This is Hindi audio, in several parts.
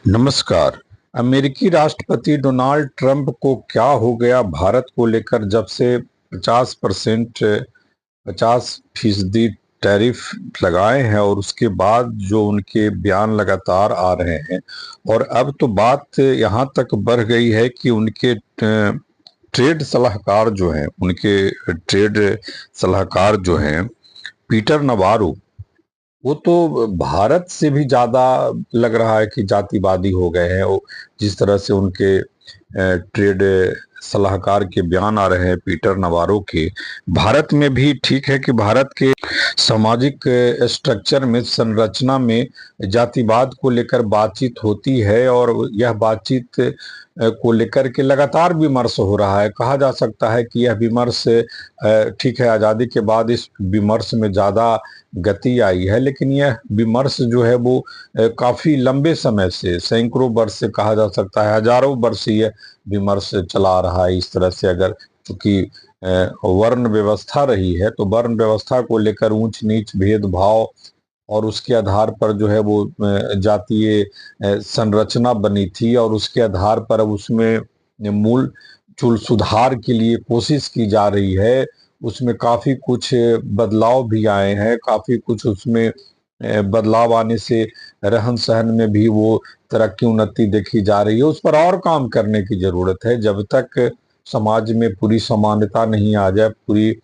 नमस्कार। अमेरिकी राष्ट्रपति डोनाल्ड ट्रंप को क्या हो गया भारत को लेकर, जब से 50% 50% टैरिफ लगाए हैं और उसके बाद जो उनके बयान लगातार आ रहे हैं। और अब तो बात यहाँ तक बढ़ गई है कि उनके ट्रेड सलाहकार जो हैं, उनके ट्रेड सलाहकार जो हैं पीटर नवारो, वो तो भारत से भी ज्यादा लग रहा है कि जातिवादी हो गए हैं। वो जिस तरह से उनके ट्रेड सलाहकार के बयान आ रहे हैं पीटर नवारो के, भारत में भी ठीक है कि भारत के सामाजिक स्ट्रक्चर में, संरचना में जातिवाद को लेकर बातचीत होती है और यह बातचीत को लेकर के लगातार विमर्श हो रहा है। कहा जा सकता है कि यह विमर्श ठीक है, आजादी के बाद इस विमर्श में ज्यादा गति आई है, लेकिन यह विमर्श जो है वो काफी लंबे समय से, सैकड़ों वर्ष से, कहा जा सकता है हजारों वर्ष से यह विमर्श चला रहा है। इस तरह से अगर, क्योंकि वर्ण व्यवस्था रही है, तो वर्ण व्यवस्था को लेकर ऊंच नीच भेदभाव और उसके आधार पर जो है वो जातीय संरचना बनी थी, और उसके आधार पर अब उसमें मूल चूल सुधार के लिए कोशिश की जा रही है। उसमें काफी कुछ बदलाव भी आए हैं, काफी कुछ उसमें बदलाव आने से रहन सहन में भी वो तरक्की उन्नति देखी जा रही है। उस पर और काम करने की जरूरत है। जब तक समाज में पूरी समानता नहीं आ जाए, पूरी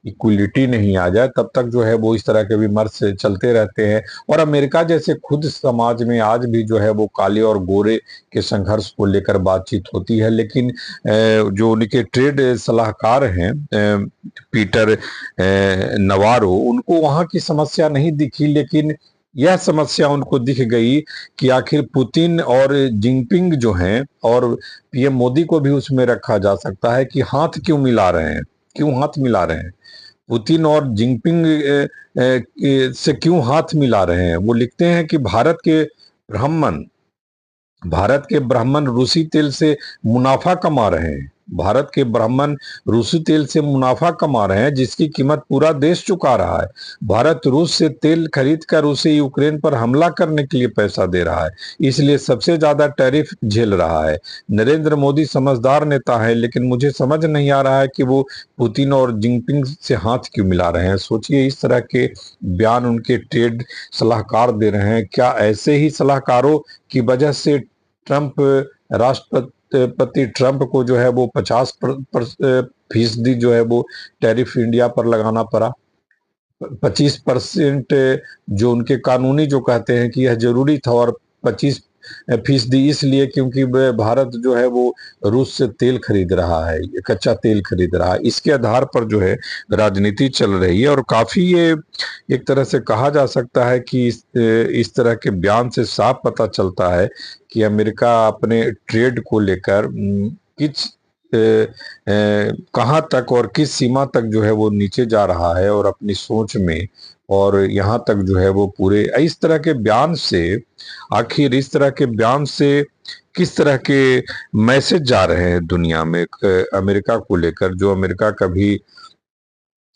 इक्वलिटी नहीं आ जाए, तब तक जो है वो इस तरह के विमर्श चलते रहते हैं। और अमेरिका जैसे खुद समाज में आज भी जो है वो काले और गोरे के संघर्ष को लेकर बातचीत होती है, लेकिन जो उनके ट्रेड सलाहकार हैं पीटर नवारो, उनको वहां की समस्या नहीं दिखी, लेकिन यह समस्या उनको दिख गई कि आखिर पुतिन और जिनपिंग जो हैं, और पीएम मोदी को भी उसमें रखा जा सकता है, कि हाथ क्यों मिला रहे हैं, क्यों हाथ मिला रहे हैं पुतिन और जिनपिंग से क्यों हाथ मिला रहे हैं। वो लिखते हैं कि ब्राह्मण भारत के ब्राह्मण रूसी तेल से मुनाफा कमा रहे हैं। भारत के ब्राह्मण रूसी तेल से मुनाफा कमा रहे हैं, जिसकी कीमत पूरा देश चुका रहा है। भारत रूस से तेल खरीद कर उसे यूक्रेन पर हमला करने के लिए पैसा दे रहा है, इसलिए सबसे ज्यादा टैरिफ झेल रहा है। नरेंद्र मोदी समझदार नेता है, लेकिन मुझे समझ नहीं आ रहा है कि वो पुतिन और जिनपिंग से हाथ क्यों मिला रहे हैं। सोचिए, इस तरह के बयान उनके ट्रेड सलाहकार दे रहे हैं। क्या ऐसे ही सलाहकारों की वजह से राष्ट्रपति ट्रंप को जो है वो 50% जो है वो टैरिफ इंडिया पर लगाना पड़ा? 25% जो उनके कानूनी जो कहते हैं कि यह जरूरी था, और 25% इसलिए क्योंकि भारत जो है वो रूस से तेल खरीद रहा है, कच्चा तेल खरीद रहा है। इसके आधार पर जो है राजनीति चल रही है, और काफी ये एक तरह से कहा जा सकता है कि इस तरह के बयान से साफ पता चलता है कि अमेरिका अपने ट्रेड को लेकर किस कहाँ तक और किस सीमा तक जो है वो नीचे जा रहा है, और अपनी सोच में, और यहाँ तक जो है वो पूरे इस तरह के बयान से, आखिर इस तरह के बयान से किस तरह के मैसेज जा रहे हैं दुनिया में अमेरिका को लेकर, जो अमेरिका कभी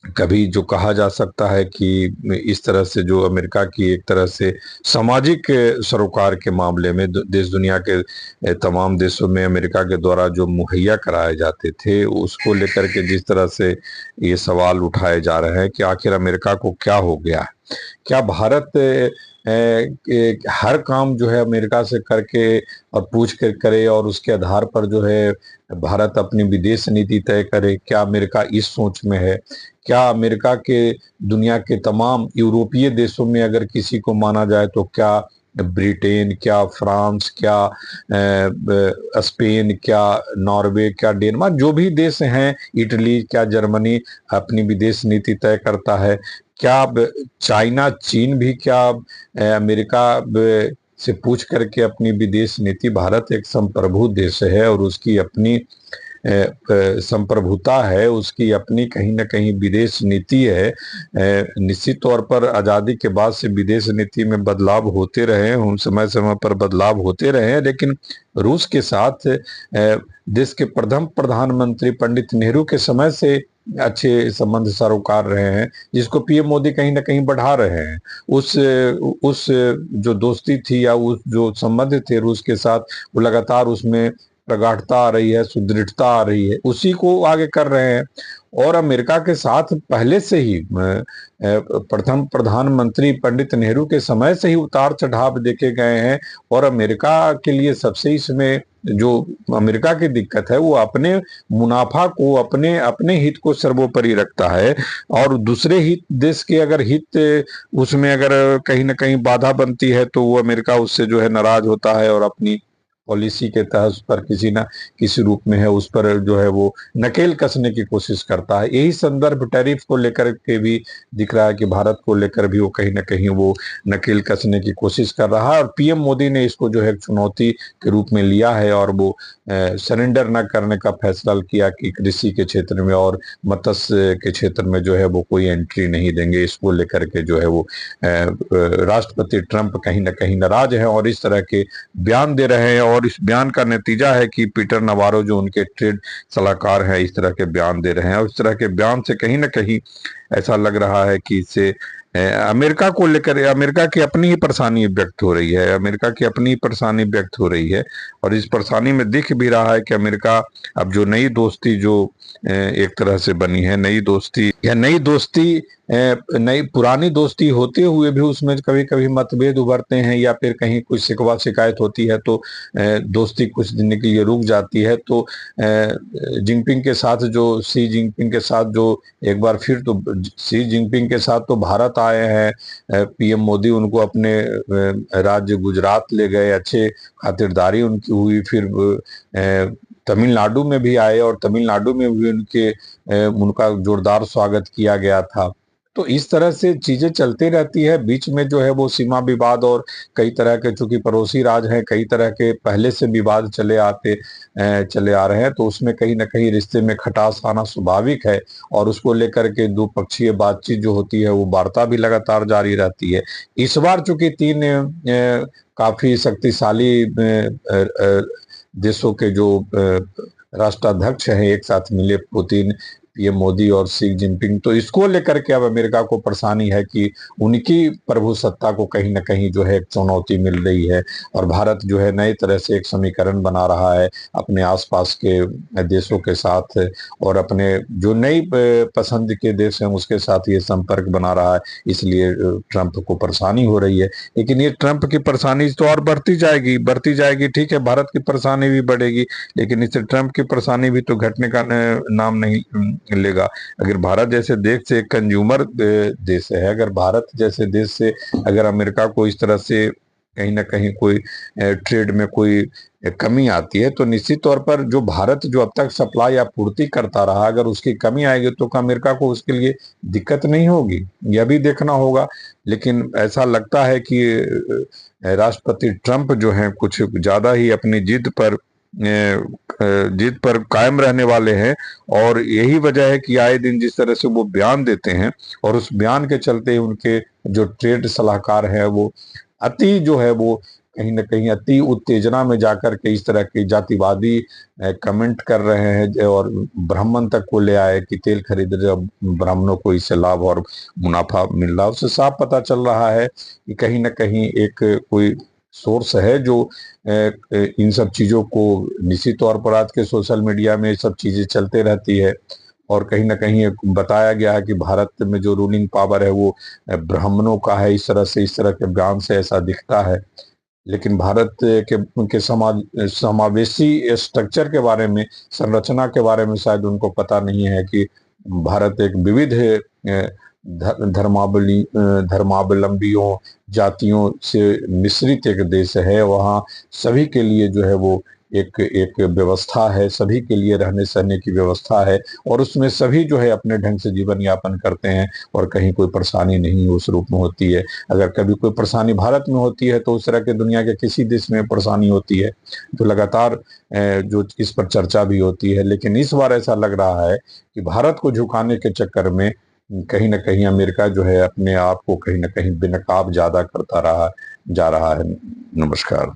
कभी जो कहा जा सकता है कि इस तरह से जो अमेरिका की एक तरह से सामाजिक सरोकार के मामले में देश दुनिया के तमाम देशों में अमेरिका के द्वारा जो मुहैया कराए जाते थे, उसको लेकर के जिस तरह से ये सवाल उठाए जा रहे हैं कि आखिर अमेरिका को क्या हो गया है। क्या भारत हर काम जो है अमेरिका से करके और पूछ कर करे, और उसके आधार पर जो है भारत अपनी विदेश नीति तय करे? क्या अमेरिका इस सोच में है? क्या अमेरिका के दुनिया के तमाम यूरोपीय देशों में अगर किसी को माना जाए तो क्या ब्रिटेन, क्या फ्रांस, क्या स्पेन, क्या नॉर्वे, क्या डेनमार्क, जो भी देश हैं, इटली, क्या जर्मनी अपनी विदेश नीति तय करता है? क्या चाइना, चीन भी क्या अमेरिका से पूछ करके अपनी विदेश नीति? भारत एक संप्रभु देश है और उसकी अपनी संप्रभुता है, उसकी अपनी कहीं ना कहीं विदेश नीति है। निश्चित तौर पर आजादी के बाद से विदेश नीति में बदलाव होते रहे हैं, उन समय समय पर बदलाव होते रहे हैं, लेकिन रूस के साथ देश के प्रथम प्रधानमंत्री पंडित नेहरू के समय से अच्छे संबंध सरोकार रहे हैं, जिसको पीएम मोदी कहीं ना कहीं बढ़ा रहे हैं। उस जो दोस्ती थी या उस जो संबंध थे रूस के साथ, वो लगातार उसमें प्रगाढ़ता आ रही है, सुदृढ़ता आ रही है, उसी को आगे कर रहे हैं। और अमेरिका के साथ पहले से ही प्रथम प्रधानमंत्री पंडित नेहरू के समय से ही उतार चढ़ाव देखे गए हैं। और अमेरिका के लिए सबसे इसमें जो अमेरिका की दिक्कत है, वो अपने मुनाफा को, अपने अपने हित को सर्वोपरि रखता है। और दूसरे हित, देश के अगर हित उसमें अगर कहीं ना कहीं बाधा बनती है, तो वो अमेरिका उससे जो है नाराज होता है और अपनी पॉलिसी के तहत उस पर किसी ना किसी रूप में है, उस पर जो है वो नकेल कसने की कोशिश करता है। यही संदर्भ टैरिफ को लेकर के भी दिख रहा है कि भारत को लेकर भी वो कहीं ना कहीं वो नकेल कसने की कोशिश कर रहा है। और पीएम मोदी ने इसको जो है चुनौती के रूप में लिया है और वो सरेंडर न करने का फैसला किया कि कृषि के क्षेत्र में और मत्स्य के क्षेत्र में जो है वो कोई एंट्री नहीं देंगे। इसको लेकर के जो है वो राष्ट्रपति ट्रंप कहीं ना कहीं नाराज है और इस तरह के बयान दे रहे हैं। और इस बयान का नतीजा है कि पीटर नवारो जो उनके ट्रेड सलाहकार हैं, इस तरह के बयान दे रहे हैं। और इस तरह के बयान से कहीं ना कहीं ऐसा लग रहा है कि इससे अमेरिका को लेकर अमेरिका की अपनी ही परेशानी व्यक्त हो रही है, अमेरिका की अपनी ही परेशानी व्यक्त हो रही है। और इस परेशानी में दिख भी रहा है कि अमेरिका अब जो नई दोस्ती जो एक तरह से बनी है, नई दोस्ती या नई दोस्ती नई पुरानी दोस्ती होते हुए भी उसमें कभी कभी मतभेद उभरते हैं या फिर कहीं कुछ शिकवा शिकायत होती है तो दोस्ती कुछ दिन के लिए रुक जाती है। तो जिनपिंग के साथ जो शी जिनपिंग के साथ जो एक बार फिर तो शी जिनपिंग के साथ तो भारत आए हैं पीएम मोदी, उनको अपने राज्य गुजरात ले गए, अच्छे खातिरदारी उनकी हुई। फिर तमिलनाडु में भी आए और तमिलनाडु में भी उनका जोरदार स्वागत किया गया था। तो इस तरह से चीजें चलती रहती है। बीच में जो है वो सीमा विवाद और कई तरह के, चूंकि पड़ोसी राज हैं, कई तरह के पहले से विवाद चले आ रहे हैं, तो उसमें कहीं ना कहीं रिश्ते में खटास आना स्वाभाविक है। और उसको लेकर के द्विपक्षीय बातचीत जो होती है, वो वार्ता भी लगातार जारी रहती है। इस बार चूंकि तीन काफी शक्तिशाली देशों के जो राष्ट्राध्यक्ष हैं एक साथ मिले, पुतिन, पीएम मोदी और शी जिनपिंग, तो इसको लेकर के अब अमेरिका को परेशानी है कि उनकी प्रभु सत्ता को कहीं ना कहीं जो है एक चुनौती मिल रही है। और भारत जो है नए तरह से एक समीकरण बना रहा है अपने आसपास के देशों के साथ, और अपने जो नई पसंद के देश हैं उसके साथ ये संपर्क बना रहा है। इसलिए ट्रंप को परेशानी हो रही है। लेकिन ये ट्रंप की परेशानी तो और बढ़ती जाएगी। ठीक है, भारत की परेशानी भी बढ़ेगी, लेकिन इससे ट्रंप की परेशानी भी तो घटने का नाम नहीं लेगा। अगर भारत जैसे देश से, कंज्यूमर देश है, अगर भारत जैसे देश से अगर अमेरिका को इस तरह से कहीं ना कहीं कोई ट्रेड में कोई कमी आती है, तो निश्चित तौर पर जो भारत जो अब तक सप्लाई आपूर्ति करता रहा, अगर उसकी कमी आएगी तो अमेरिका को उसके लिए दिक्कत नहीं होगी, यह भी देखना होगा। लेकिन ऐसा लगता है कि राष्ट्रपति ट्रंप जो हैं कुछ ज्यादा ही अपनी जिद पर कायम रहने वाले हैं। और यही वजह है कि आए दिन जिस तरह से वो बयान देते हैं, और उस बयान के चलते उनके जो ट्रेड सलाहकार हैं वो अति जो है वो कहीं ना कहीं अति उत्तेजना में जाकर के इस तरह की जातिवादी कमेंट कर रहे हैं और ब्राह्मण तक को ले आए कि तेल खरीद रहे ब्राह्मणों को इससे लाभ और मुनाफा मिल रहा है। उससे साफ पता चल रहा है कि कहीं ना कहीं एक कोई सोर्स है जो इन सब चीजों को, निश्चित तौर पर आज के सोशल मीडिया में सब चीजें चलते रहती है। और कहीं ना कहीं बताया गया है कि भारत में जो रूलिंग पावर है वो ब्राह्मणों का है, इस तरह के बयान से ऐसा दिखता है। लेकिन भारत के समावेशी स्ट्रक्चर के बारे में, संरचना के बारे में शायद उनको पता नहीं है कि भारत एक विविध धर्मावलंबियों, जातियों से मिश्रित एक देश है। वहाँ सभी के लिए जो है वो एक एक व्यवस्था है, सभी के लिए रहने सहने की व्यवस्था है, और उसमें सभी जो है अपने ढंग से जीवन यापन करते हैं और कहीं कोई परेशानी नहीं उस रूप में होती है। अगर कभी कोई परेशानी भारत में होती है तो उस तरह के दुनिया के किसी देश में परेशानी होती है तो लगातार जो इस पर चर्चा भी होती है। लेकिन इस बार ऐसा लग रहा है कि भारत को झुकाने के चक्कर में कहीं ना कहीं अमेरिका जो है अपने आप को कहीं ना कहीं बेनकाब ज्यादा करता रहा जा रहा है। नमस्कार।